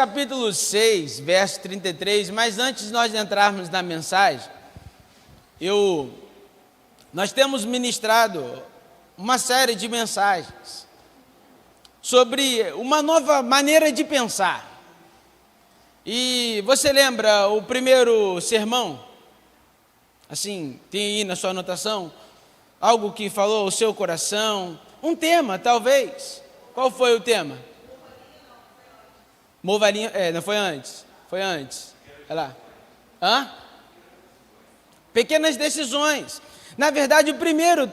Capítulo 6, verso 33, mas antes de nós entrarmos na mensagem, nós temos ministrado uma série de mensagens sobre uma nova maneira de pensar. E você lembra o primeiro sermão? Assim, tem aí na sua anotação algo que falou ao seu coração, um tema talvez. Qual foi o tema? Movalinha, não foi antes, foi antes. Olha lá. Pequenas decisões. Na verdade, o primeiro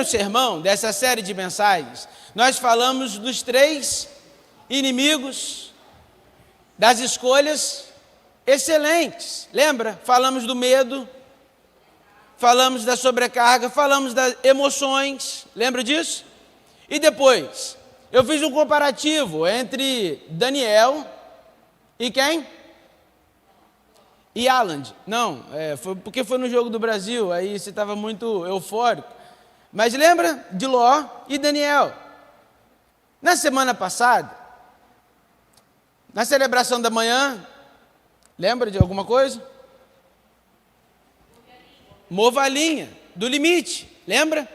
sermão dessa série de mensagens, nós falamos dos 3 inimigos das escolhas excelentes. Lembra? Falamos do medo, falamos da sobrecarga, falamos das emoções. Lembra disso? E depois, eu fiz um comparativo entre Daniel e quem? E Haaland. Não, foi porque foi no jogo do Brasil, aí você estava muito eufórico. Mas lembra de Ló e Daniel. Na semana passada, na celebração da manhã, lembra de alguma coisa? Mova a linha do limite, lembra?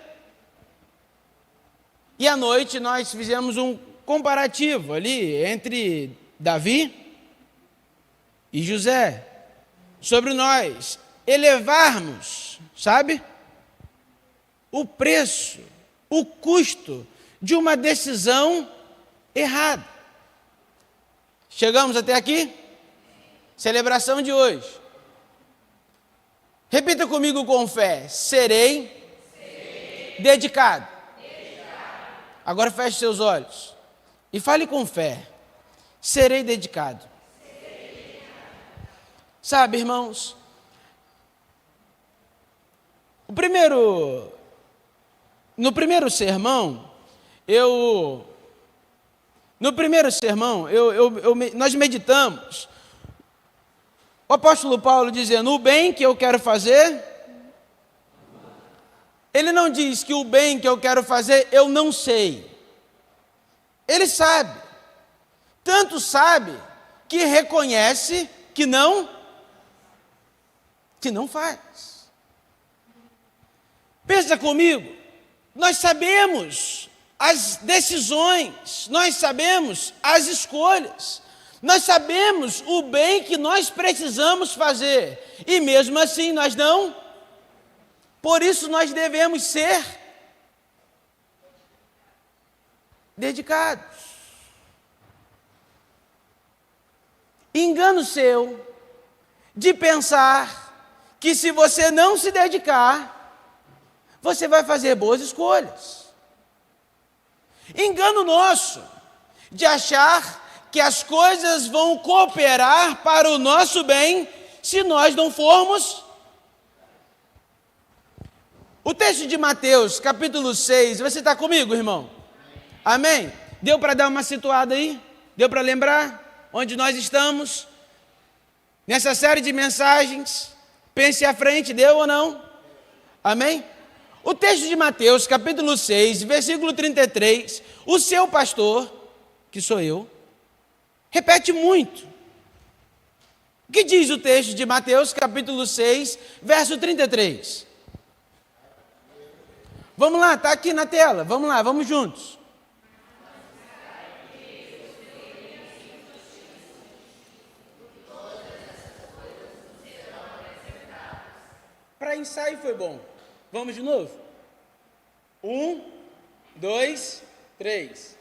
E à noite nós fizemos um comparativo ali entre Davi e José, sobre nós elevarmos, sabe, o preço, o custo de uma decisão errada. Chegamos até aqui? Celebração de hoje. Repita comigo com fé: serei dedicado. Agora feche seus olhos e fale com fé: serei dedicado. Sabe, irmãos, no primeiro sermão, nós meditamos o apóstolo Paulo dizendo: o bem que eu quero fazer. Ele não diz que o bem que eu quero fazer eu não sei. Ele sabe. Tanto sabe que reconhece que não faz. Pensa comigo. Nós sabemos as decisões, nós sabemos as escolhas, nós sabemos o bem que nós precisamos fazer. E mesmo assim nós não. Por isso nós devemos ser dedicados. Engano seu de pensar que se você não se dedicar, você vai fazer boas escolhas. Engano nosso de achar que as coisas vão cooperar para o nosso bem se nós não formos. O texto de Mateus, capítulo 6, você está comigo, irmão? Amém? Deu para dar uma situada aí? Deu para lembrar onde nós estamos? Nessa série de mensagens, pense à frente, deu ou não? Amém? O texto de Mateus, capítulo 6, versículo 33, o seu pastor, que sou eu, repete muito. O que diz o texto de Mateus, capítulo 6, verso 33? Vamos lá, está aqui na tela, vamos lá, vamos juntos. Para ensaio foi bom. Vamos de novo? 1, 2, 3.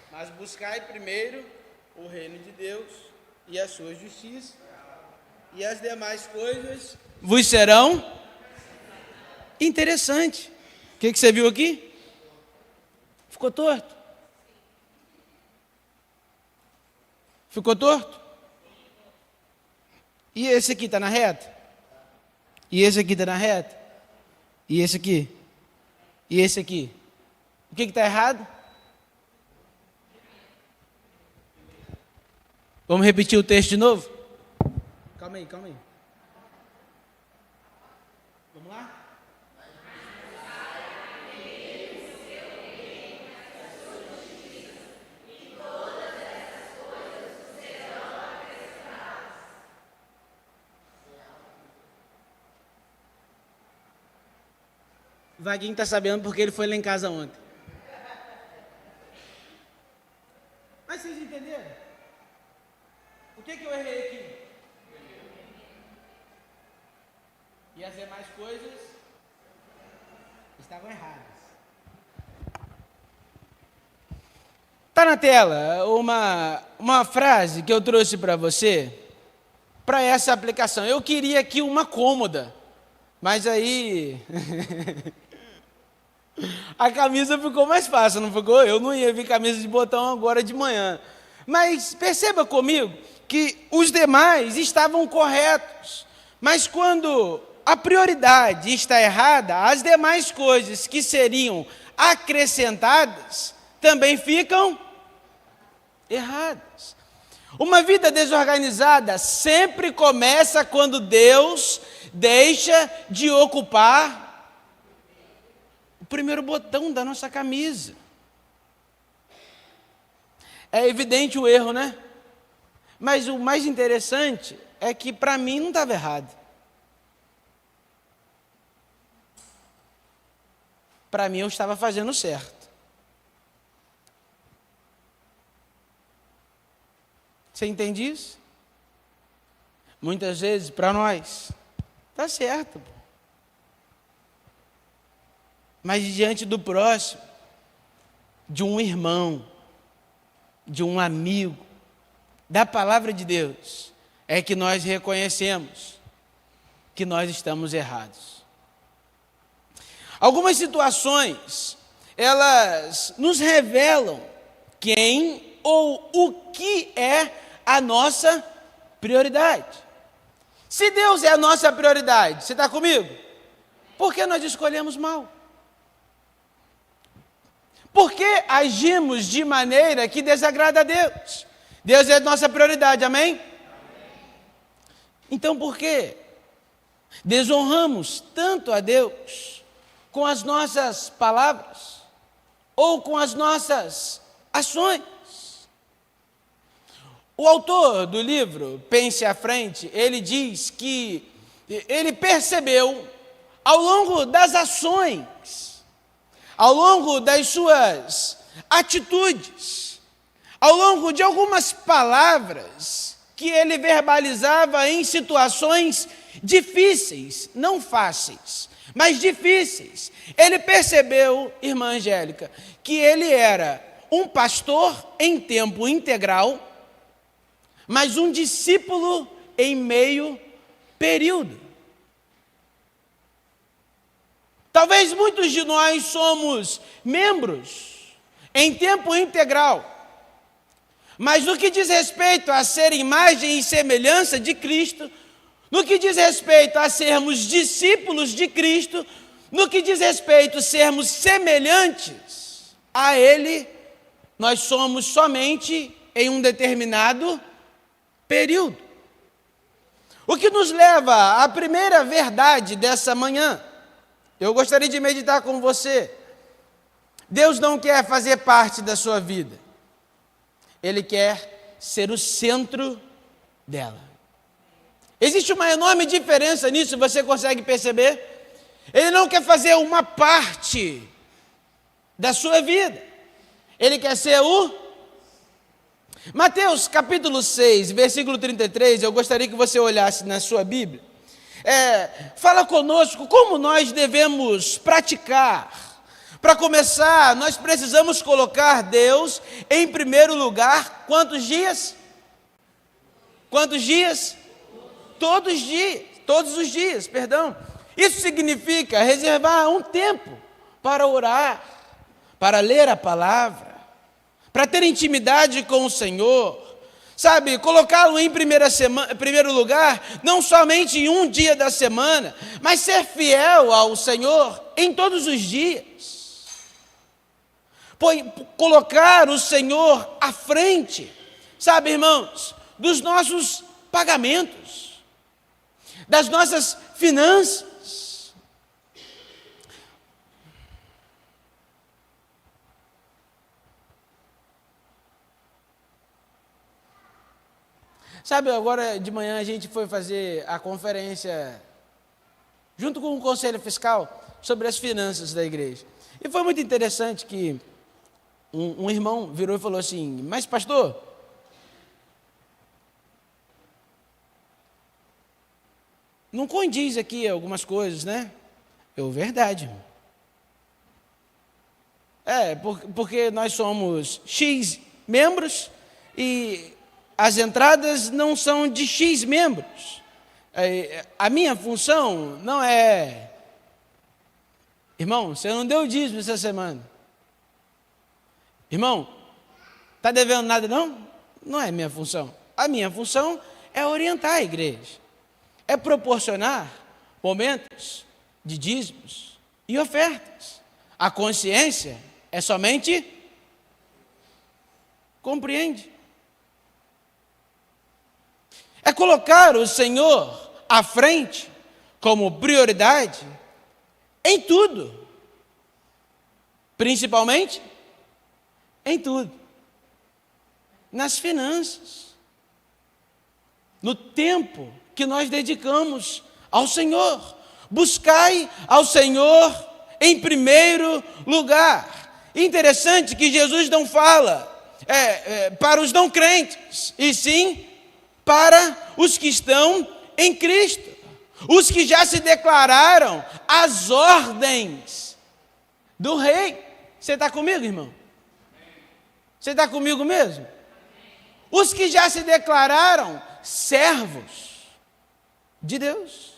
Mas buscai primeiro o reino de Deus e a sua justiça, e as demais coisas vos serão. Interessante. O que você viu aqui? Ficou torto? Ficou torto? E esse aqui está na reta? E esse aqui está na reta? E esse aqui? E esse aqui? O que está errado? Vamos repetir o texto de novo? Calma aí. Vamos lá? O Vaguinho está sabendo porque ele foi lá em casa ontem. Mas vocês entenderam? O que eu errei aqui? E as demais coisas estavam erradas. Está na tela uma frase que eu trouxe para você, para essa aplicação. Eu queria aqui uma cômoda, mas aí a camisa ficou mais fácil, não ficou? Eu não ia vir camisa de botão agora de manhã. Mas perceba comigo que os demais estavam corretos. Mas quando a prioridade está errada, as demais coisas que seriam acrescentadas também ficam erradas. Uma vida desorganizada sempre começa quando Deus deixa de ocupar o primeiro botão da nossa camisa. É evidente o erro, né? Mas o mais interessante é que para mim não estava errado. Para mim eu estava fazendo certo. Você entende isso? Muitas vezes para nós está certo. Mas diante do próximo, de um irmão, de um amigo, da palavra de Deus, é que nós reconhecemos que nós estamos errados. Algumas situações, elas nos revelam quem ou o que é a nossa prioridade. Se Deus é a nossa prioridade, você está comigo? Por que nós escolhemos mal? Por que agimos de maneira que desagrada a Deus? Deus é a nossa prioridade, amém? Então por que desonramos tanto a Deus com as nossas palavras ou com as nossas ações? O autor do livro Pense à Frente, ele diz que ele percebeu ao longo das ações, ao longo das suas atitudes, ao longo de algumas palavras que ele verbalizava em situações difíceis, não fáceis, mas difíceis. Ele percebeu, irmã Angélica, que ele era um pastor em tempo integral, mas um discípulo em meio período. Talvez muitos de nós somos membros em tempo integral, mas no que diz respeito a ser imagem e semelhança de Cristo, no que diz respeito a sermos discípulos de Cristo, no que diz respeito a sermos semelhantes a Ele, nós somos somente em um determinado período. O que nos leva à primeira verdade dessa manhã. Eu gostaria de meditar com você. Deus não quer fazer parte da sua vida. Ele quer ser o centro dela. Existe uma enorme diferença nisso, você consegue perceber? Ele não quer fazer uma parte da sua vida. Ele quer ser o... Mateus capítulo 6, versículo 33, eu gostaria que você olhasse na sua Bíblia. Fala conosco como nós devemos praticar. Para começar, nós precisamos colocar Deus em primeiro lugar. Quantos dias? Quantos dias? Todos os dias, perdão. Isso significa reservar um tempo para orar, para ler a palavra, para ter intimidade com o Senhor. Sabe, colocá-lo em primeiro lugar, não somente em um dia da semana, mas ser fiel ao Senhor em todos os dias. Colocar o Senhor à frente, sabe, irmãos, dos nossos pagamentos, das nossas finanças. Sabe, agora de manhã a gente foi fazer a conferência, junto com o Conselho Fiscal, sobre as finanças da igreja. E foi muito interessante que um irmão virou e falou assim: mas pastor, não condiz aqui algumas coisas, né? Verdade. Porque nós somos X membros e as entradas não são de X membros. A minha função não é... Irmão, você não deu dízimo essa semana. Irmão, está devendo nada não? Não é minha função. A minha função é orientar a igreja. É proporcionar momentos de dízimos e ofertas. A consciência é somente... compreende. É colocar o Senhor à frente como prioridade em tudo. Principalmente em tudo. Nas finanças. No tempo que nós dedicamos ao Senhor. Buscai ao Senhor em primeiro lugar. Interessante que Jesus não fala para os não crentes, e sim para os que estão em Cristo, os que já se declararam às ordens do Rei. Você está comigo, irmão? Você está comigo mesmo? Os que já se declararam servos de Deus.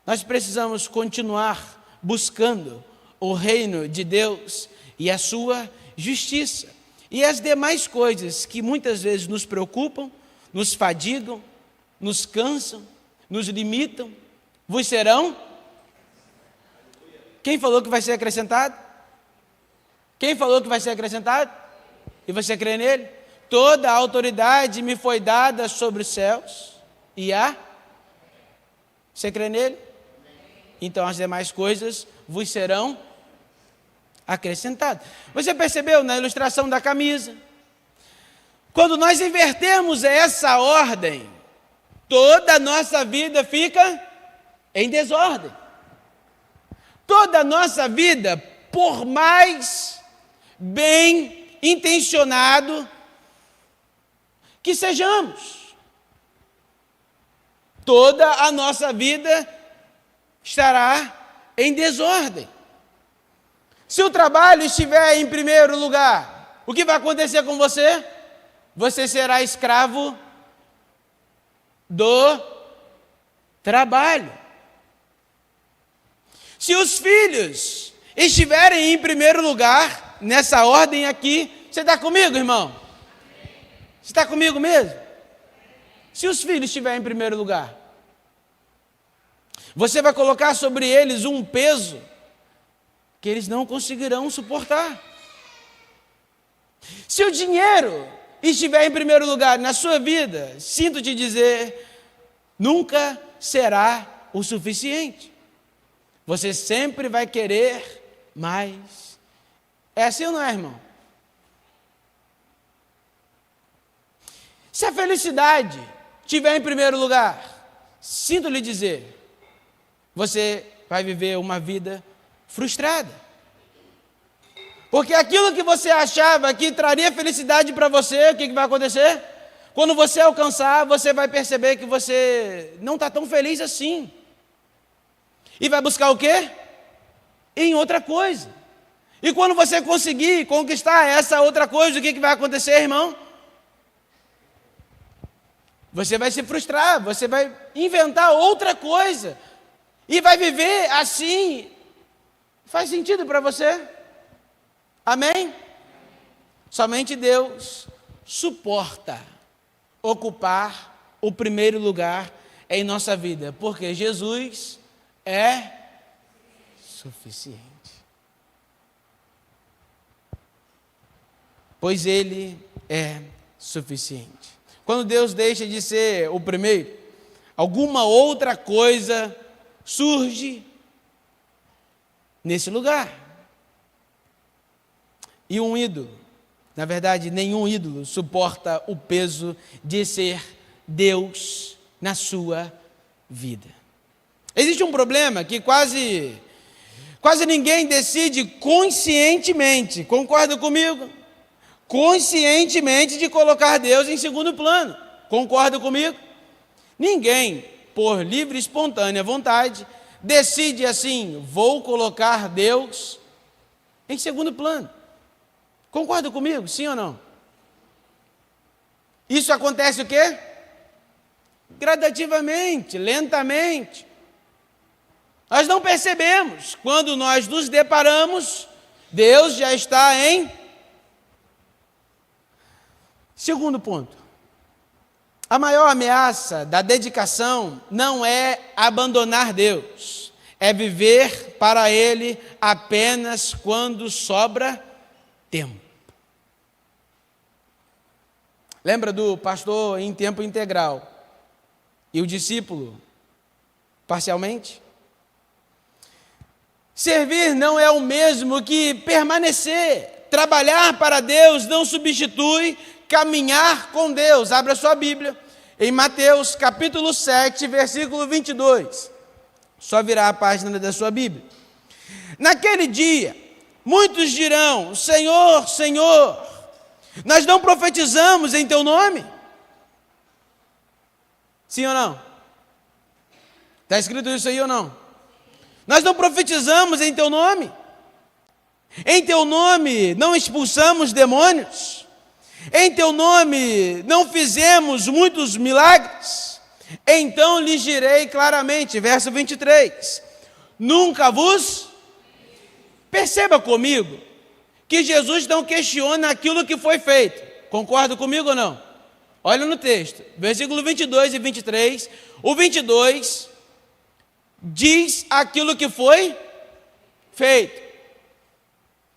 Nós precisamos continuar buscando o reino de Deus e a sua justiça. E as demais coisas que muitas vezes nos preocupam, nos fadigam, nos cansam, nos limitam, vos serão? Quem falou que vai ser acrescentado? Quem falou que vai ser acrescentado? E você crê nele? Toda a autoridade me foi dada sobre os céus e a... Você crê nele? Então as demais coisas vos serão acrescentado. Você percebeu na ilustração da camisa? Quando nós invertermos essa ordem, toda a nossa vida fica em desordem. Toda a nossa vida, por mais bem intencionado que sejamos, toda a nossa vida estará em desordem. Se o trabalho estiver em primeiro lugar, o que vai acontecer com você? Você será escravo do trabalho. Se os filhos estiverem em primeiro lugar, nessa ordem aqui, você está comigo, irmão? Você está comigo mesmo? Se os filhos estiverem em primeiro lugar, você vai colocar sobre eles um peso que eles não conseguirão suportar. Se o dinheiro estiver em primeiro lugar na sua vida, sinto te dizer, nunca será o suficiente. Você sempre vai querer mais. É assim ou não é, irmão? Se a felicidade estiver em primeiro lugar, sinto lhe dizer, você vai viver uma vida frustrada. Porque aquilo que você achava que traria felicidade para você, o que vai acontecer? Quando você alcançar, você vai perceber que você não está tão feliz assim. E vai buscar o quê? Em outra coisa. E quando você conseguir conquistar essa outra coisa, o que vai acontecer, irmão? Você vai se frustrar, você vai inventar outra coisa. E vai viver assim. Faz sentido para você? Amém? Somente Deus suporta ocupar o primeiro lugar em nossa vida, porque Jesus é suficiente. Pois Ele é suficiente. Quando Deus deixa de ser o primeiro, alguma outra coisa surge nesse lugar. E um ídolo, na verdade, nenhum ídolo suporta o peso de ser Deus na sua vida. Existe um problema que quase ninguém decide conscientemente, concorda comigo? Conscientemente de colocar Deus em segundo plano, concorda comigo? Ninguém, por livre e espontânea vontade, decide assim, vou colocar Deus em segundo plano. Concorda comigo, sim ou não? Isso acontece o quê? Gradativamente, lentamente. Nós não percebemos. Quando nós nos deparamos, Deus já está em... Segundo ponto. A maior ameaça da dedicação não é abandonar Deus, é viver para Ele apenas quando sobra tempo. Lembra do pastor em tempo integral e o discípulo parcialmente? Servir não é o mesmo que permanecer. Trabalhar para Deus não substitui caminhar com Deus. Abra sua Bíblia em Mateus capítulo 7, versículo 22. Só virar a página da sua Bíblia. Naquele dia, muitos dirão, Senhor, Senhor, nós não profetizamos em teu nome? Sim ou não? Está escrito isso aí ou não? Nós não profetizamos em teu nome? Em teu nome não expulsamos demônios? Em teu nome não fizemos muitos milagres? Então lhes direi claramente, verso 23, nunca vos... Perceba comigo que Jesus não questiona aquilo que foi feito. Concorda comigo ou não? Olha no texto, versículo 22 e 23. O 22 diz aquilo que foi feito.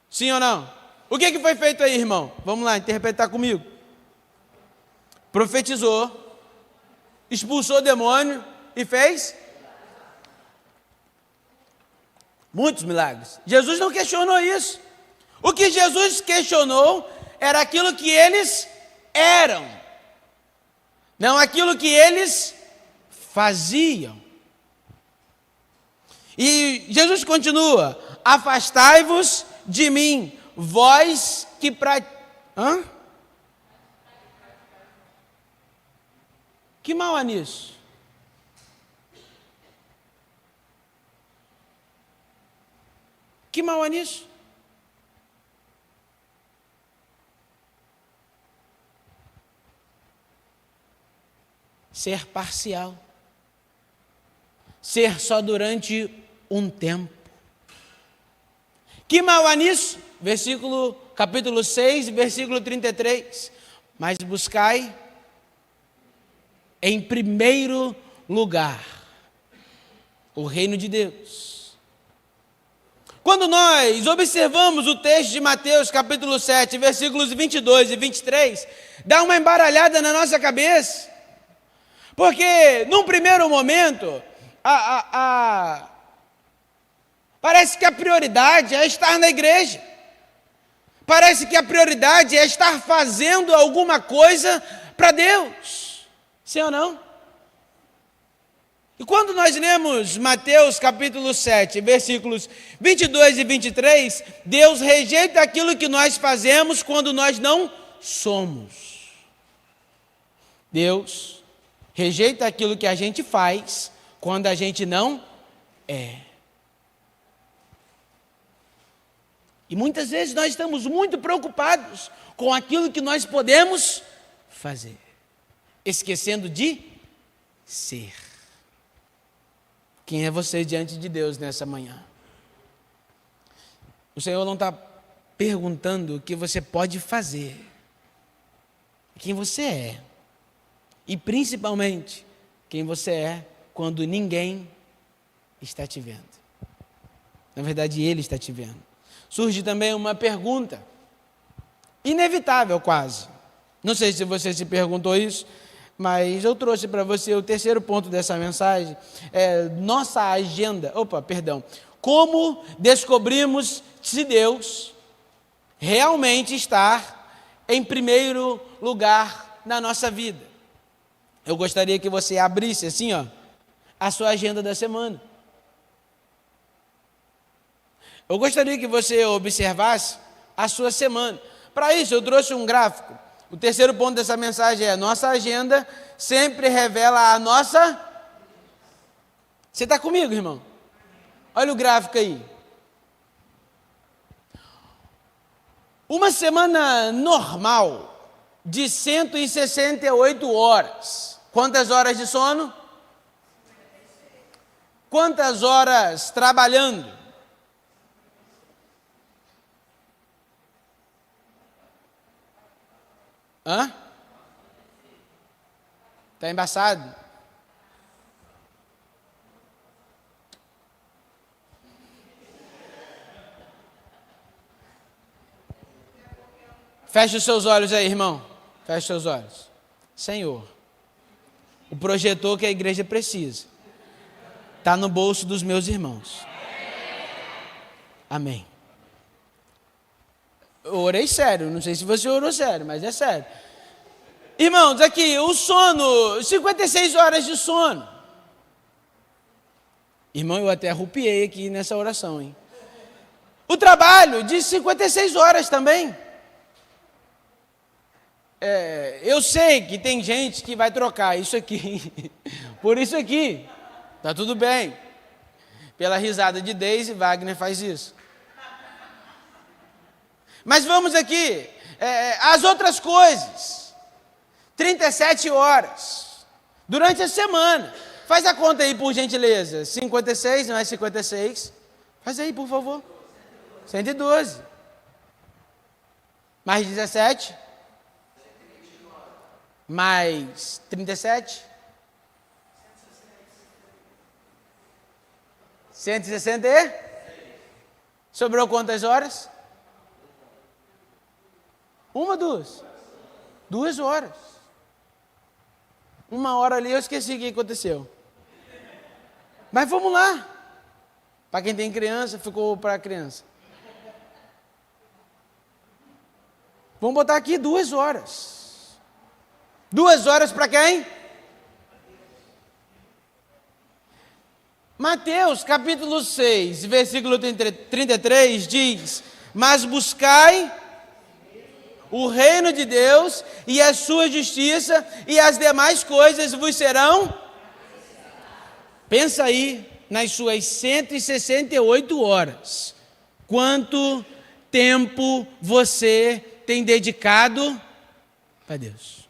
Sim ou não? O que foi feito aí, irmão? Vamos lá, interpretar comigo. Profetizou, expulsou demônio e fez muitos milagres. Jesus não questionou isso. O que Jesus questionou era aquilo que eles eram, não aquilo que eles faziam. E Jesus continua, afastai-vos de mim, vós que Que mal há nisso? Que mal há nisso? Ser parcial. Ser só durante um tempo. Que mal há nisso? Capítulo 6, versículo 33. Mas buscai em primeiro lugar o reino de Deus. Quando nós observamos o texto de Mateus, capítulo 7, versículos 22 e 23, dá uma embaralhada na nossa cabeça. Porque, num primeiro momento, parece que a prioridade é estar na igreja. Parece que a prioridade é estar fazendo alguma coisa para Deus. Sim ou não? E quando nós lemos Mateus capítulo 7, versículos 22 e 23, Deus rejeita aquilo que nós fazemos quando nós não somos. Deus rejeita aquilo que a gente faz quando a gente não é. E muitas vezes nós estamos muito preocupados com aquilo que nós podemos fazer, esquecendo de ser. Quem é você diante de Deus nessa manhã? O Senhor não está perguntando o que você pode fazer. quem você é. E principalmente, quem você é quando ninguém está te vendo. Na verdade, Ele está te vendo. Surge também uma pergunta, inevitável quase. Não sei se você se perguntou isso, mas eu trouxe para você o terceiro ponto dessa mensagem, nossa agenda. Como descobrimos se Deus realmente está em primeiro lugar na nossa vida? Eu gostaria que você abrisse assim, a sua agenda da semana. Eu gostaria que você observasse a sua semana. Para isso, eu trouxe um gráfico. O terceiro ponto dessa mensagem é: nossa agenda sempre revela a nossa... Você está comigo, irmão? Olha o gráfico aí. Uma semana normal de 168 horas. Quantas horas de sono? Quantas horas trabalhando? Está embaçado? Feche os seus olhos aí, irmão. Feche os seus olhos. Senhor, o projetor que a igreja precisa está no bolso dos meus irmãos. Amém. Eu orei sério, não sei se você orou sério, mas é sério. Irmãos, aqui, o sono, 56 horas de sono. Irmão, eu até arrupiei aqui nessa oração, hein? O trabalho de 56 horas também. Eu sei que tem gente que vai trocar isso aqui por isso aqui. Tá tudo bem. Pela risada de Deise, Wagner faz isso. Mas vamos aqui, as outras coisas, 37 horas, durante a semana, faz a conta aí por gentileza, 56 não é 56, faz aí por favor, 112, mais 17, mais 37, 160 e? Sobrou quantas horas? Uma, duas? 2 horas. 1 hora ali eu esqueci o que aconteceu. Mas vamos lá. Para quem tem criança, ficou para a criança. Vamos botar aqui 2 horas. 2 horas para quem? Mateus capítulo 6, versículo 33 diz: mas buscai o reino de Deus e a sua justiça, e as demais coisas vos serão. Pensa aí nas suas 168 horas. Quanto tempo você tem dedicado para Deus?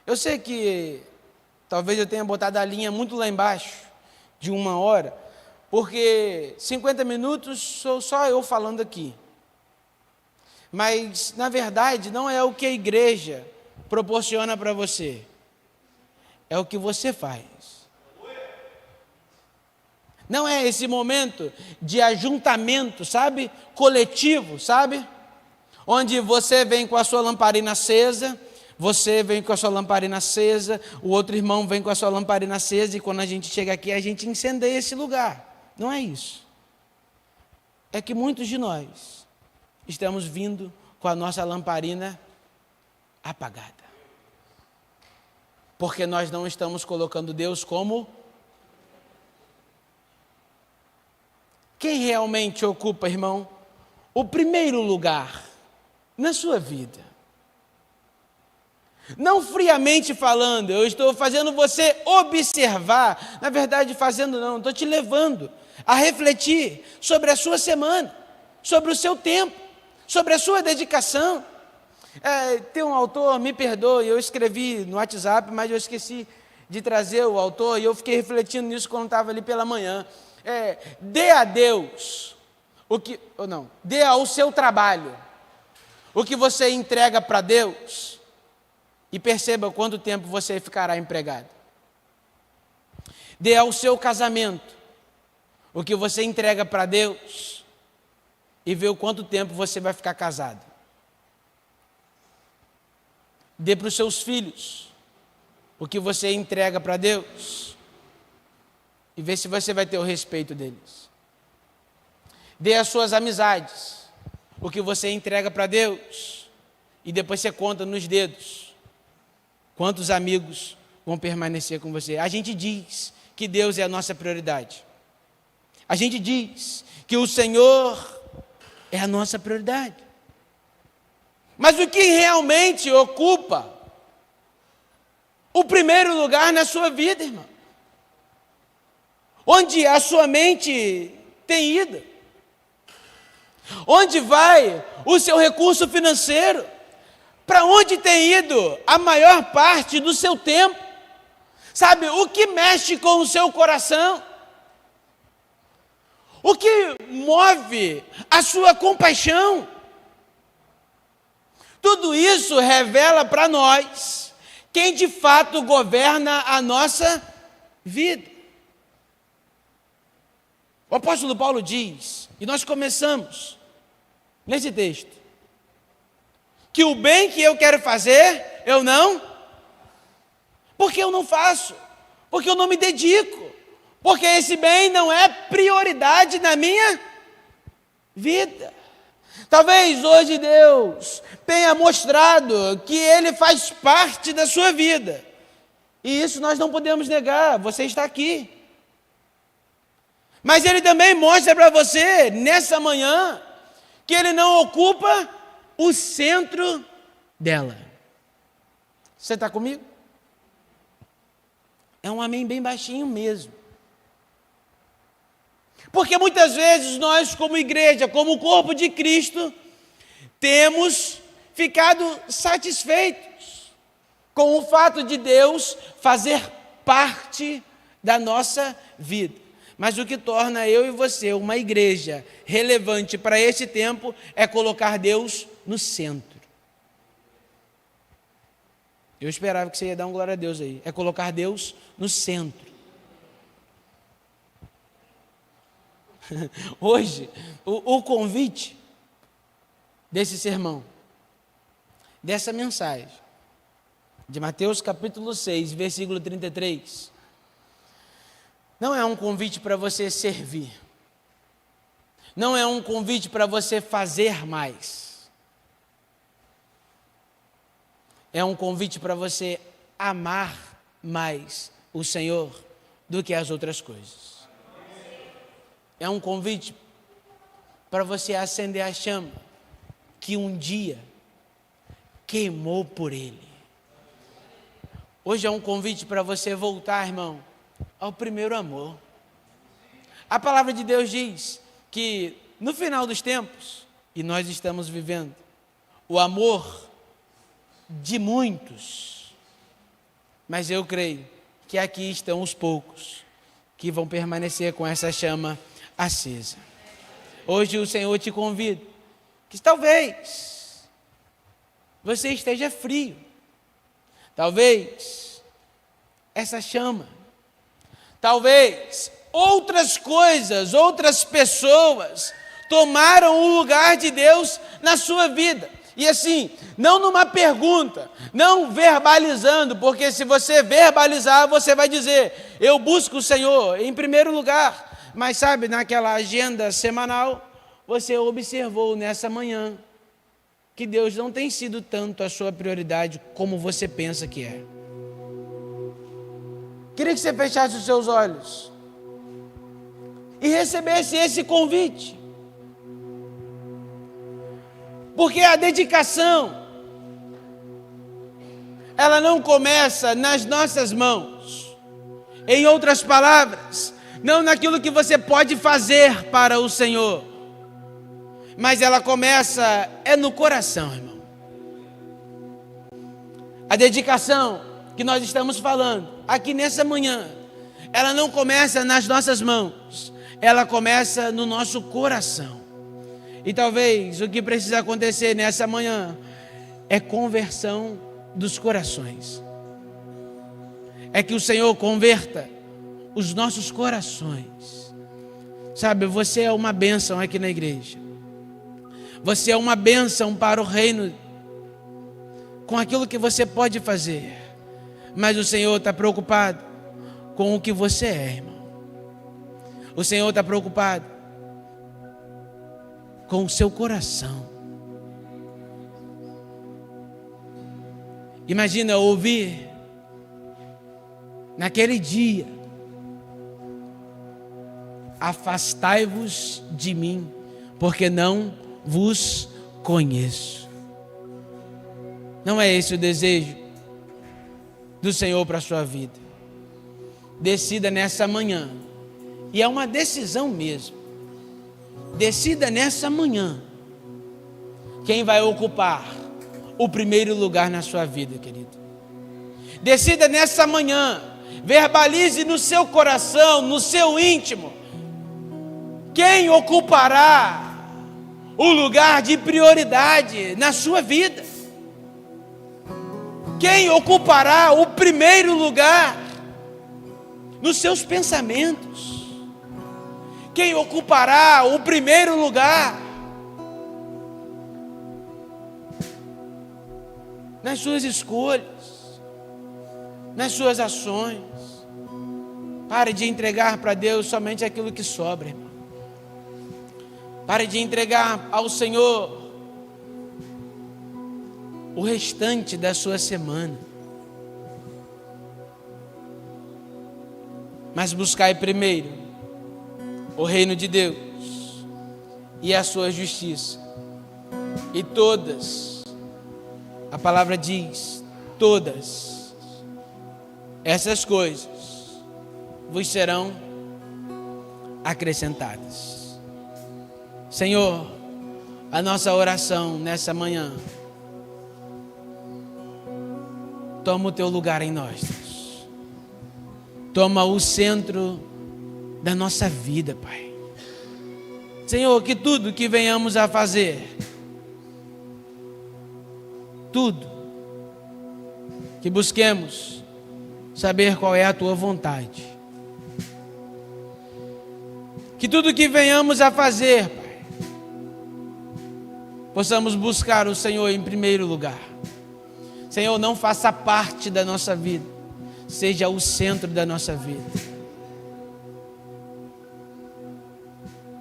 Eu sei que talvez eu tenha botado a linha muito lá embaixo, de 1 hora, porque 50 minutos sou só eu falando aqui. Mas, na verdade, não é o que a igreja proporciona para você. É o que você faz. Não é esse momento de ajuntamento, sabe? Coletivo, sabe? Onde você vem com a sua lamparina acesa, você vem com a sua lamparina acesa, o outro irmão vem com a sua lamparina acesa, e quando a gente chega aqui, a gente incendeia esse lugar. Não é isso. É que muitos de nós estamos vindo com a nossa lamparina apagada. Porque nós não estamos colocando Deus como... Quem realmente ocupa, irmão, o primeiro lugar na sua vida? Não friamente falando, eu estou fazendo você observar, na verdade fazendo não, estou te levando a refletir sobre a sua semana, sobre o seu tempo, sobre a sua dedicação. Tem um autor, me perdoe, eu escrevi no WhatsApp, mas eu esqueci de trazer o autor, e eu fiquei refletindo nisso quando estava ali pela manhã. Dê a Deus, dê ao seu trabalho o que você entrega para Deus e perceba quanto tempo você ficará empregado. Dê ao seu casamento o que você entrega para Deus e vê o quanto tempo você vai ficar casado. Dê para os seus filhos o que você entrega para Deus e vê se você vai ter o respeito deles. Dê às suas amizades o que você entrega para Deus e depois você conta nos dedos quantos amigos vão permanecer com você. A gente diz que Deus é a nossa prioridade. A gente diz que o Senhor é a nossa prioridade. Mas o que realmente ocupa o primeiro lugar na sua vida, irmão? Onde a sua mente tem ido? Onde vai o seu recurso financeiro? Para onde tem ido a maior parte do seu tempo? Sabe, o que mexe com o seu coração? O que move a sua compaixão? Tudo isso revela para nós quem de fato governa a nossa vida. O apóstolo Paulo diz, e nós começamos nesse texto, que o bem que eu quero fazer, eu não, porque eu não faço, porque eu não me dedico, porque esse bem não é prioridade na minha vida. Talvez hoje Deus tenha mostrado que Ele faz parte da sua vida, e isso nós não podemos negar, você está aqui. Mas Ele também mostra para você, nessa manhã, que Ele não ocupa o centro dela. Você está comigo? É um amém bem baixinho mesmo. Porque muitas vezes nós, como igreja, como corpo de Cristo, temos ficado satisfeitos com o fato de Deus fazer parte da nossa vida. Mas o que torna eu e você uma igreja relevante para esse tempo é colocar Deus no centro. Eu esperava que você ia dar um glória a Deus aí. É colocar Deus no centro. Hoje, o convite desse sermão, dessa mensagem, de Mateus capítulo 6, versículo 33, não é um convite para você servir, não é um convite para você fazer mais, é um convite para você amar mais o Senhor do que as outras coisas. É um convite para você acender a chama que um dia queimou por Ele. Hoje é um convite para você voltar, irmão, ao primeiro amor. A palavra de Deus diz que no final dos tempos, e nós estamos vivendo, o amor de muitos, mas eu creio que aqui estão os poucos que vão permanecer com essa chama acesa. Hoje o Senhor te convida, que talvez você esteja frio, talvez essa chama, talvez outras coisas, outras pessoas tomaram o lugar de Deus na sua vida. E assim, não numa pergunta, não verbalizando, porque se você verbalizar, você vai dizer, eu busco o Senhor em primeiro lugar. Mas sabe, naquela agenda semanal, você observou nessa manhã que Deus não tem sido tanto a sua prioridade como você pensa que é. Queria que você fechasse os seus olhos e recebesse esse convite. Porque a dedicação, ela não começa nas nossas mãos. Em outras palavras, não naquilo que você pode fazer para o Senhor, mas ela começa no coração, irmão. A dedicação que nós estamos falando aqui nessa manhã, ela não começa nas nossas mãos, ela começa no nosso coração. E talvez o que precisa acontecer nessa manhã é conversão dos corações. É que o Senhor converta os nossos corações. Sabe, você é uma bênção aqui na igreja. Você é uma bênção para o reino com aquilo que você pode fazer. Mas o Senhor está preocupado com o que você é, irmão. O Senhor está preocupado com o seu coração. Imagina ouvir naquele dia: afastai-vos de mim, porque não vos conheço. Não é esse o desejo do Senhor para a sua vida. Decida nessa manhã, e é uma decisão mesmo. Decida nessa manhã quem vai ocupar o primeiro lugar na sua vida, querido. Decida nessa manhã, verbalize no seu coração, no seu íntimo, quem ocupará o lugar de prioridade na sua vida. Quem ocupará o primeiro lugar nos seus pensamentos. Quem ocupará o primeiro lugar nas suas escolhas, nas suas ações. Pare de entregar para Deus somente aquilo que sobra, irmão. Pare de entregar ao Senhor o restante da sua semana. Mas buscai primeiro o reino de Deus e a sua justiça. E todas, a palavra diz, todas essas coisas vos serão acrescentadas. Senhor, a nossa oração nessa manhã, toma o teu lugar em nós, Deus. Toma o centro da nossa vida, Pai. Senhor, que tudo que venhamos a fazer, tudo, que busquemos saber qual é a tua vontade. Que tudo que venhamos a fazer, Pai, possamos buscar o Senhor em primeiro lugar. Senhor, não faça parte da nossa vida, seja o centro da nossa vida.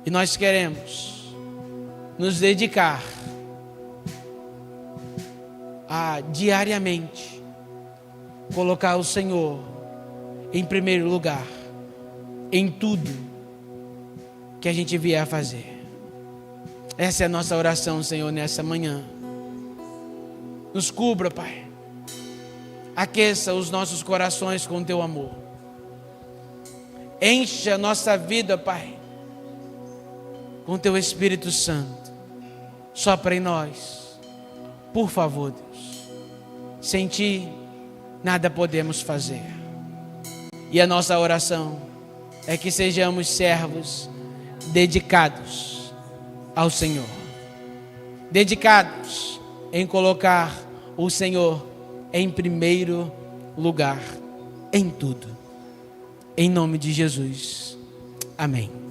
E nós queremos nos dedicar a diariamente colocar o Senhor em primeiro lugar, em tudo que a gente vier a fazer. Essa é a nossa oração, Senhor, nessa manhã. Nos cubra, Pai. Aqueça os nossos corações com teu amor. Encha a nossa vida, Pai, com teu Espírito Santo. Sopra em nós, por favor, Deus. Sem ti, nada podemos fazer. E a nossa oração é que sejamos servos dedicados ao Senhor. Dedicados em colocar o Senhor em primeiro lugar, em tudo. Em nome de Jesus. Amém.